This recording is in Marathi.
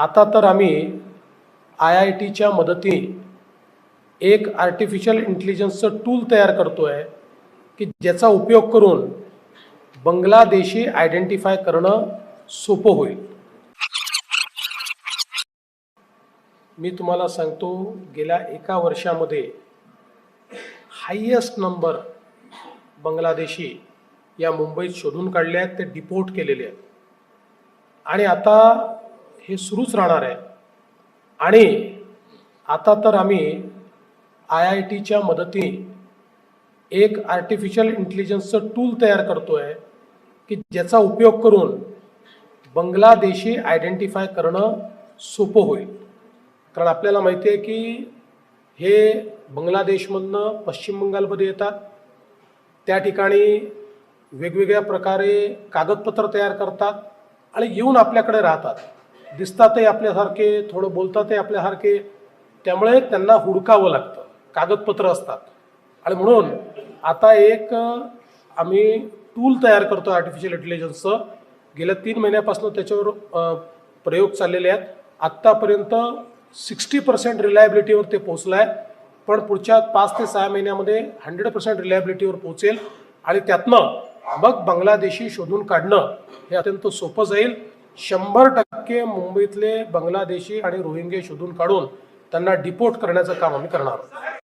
आता तर आम्ही IITच्या मदतीने एक आर्टिफिशियल इंटेलिजन्सचं टूल तयार करतोय की ज्याचा उपयोग करून बांगलादेशी आयडेंटिफाय करणं सोपं होईल। मी तुम्हाला सांगतो, गेल्या एका वर्षामध्ये हायेस्ट नंबर बांगलादेशी या मुंबईत शोधून काढले आहेत, ते डिपोर्ट केलेले आहेत आणि आता हे सुरूच राहणार आहे। आणि आता तर आम्ही IITच्या मदतीने एक आर्टिफिशियल इंटेलिजन्सचं टूल तयार करतोय की ज्याचा उपयोग करून बांगलादेशी आयडेंटिफाय करणं सोपं होईल। कारण आपल्याला माहिती आहे की हे बांगलादेशमधनं पश्चिम बंगालमध्ये येतात, त्या ठिकाणी वेगवेगळ्या प्रकारे कागदपत्र तयार करतात आणि येऊन आपल्याकडे राहतात, दिसतातही आपल्यासारखे, थोडं बोलतातही आपल्यासारखे, त्यामुळे त्यांना हुडकावं लागतं, कागदपत्र असतात। आणि म्हणून आता एक आम्ही टूल तयार करतो आर्टिफिशियल इंटेलिजन्सचं। गेल्या 3 महिन्यापासून त्याच्यावर प्रयोग चाललेले आहेत। आत्तापर्यंत 60% रिलायबिलिटीवर ते पोहोचलं आहे, पण पुढच्या 5 ते 6 महिन्यामध्ये 100% रिलायबिलिटीवर पोहोचेल आणि त्यातनं मग बांगलादेशी शोधून काढणं हे अत्यंत सोपं जाईल। 100% मुंबईतले बांगलादेशी आणि रोहिंगे शोधून काढून त्यांना डिपोर्ट करण्याचं काम आम्ही करणार आहोत।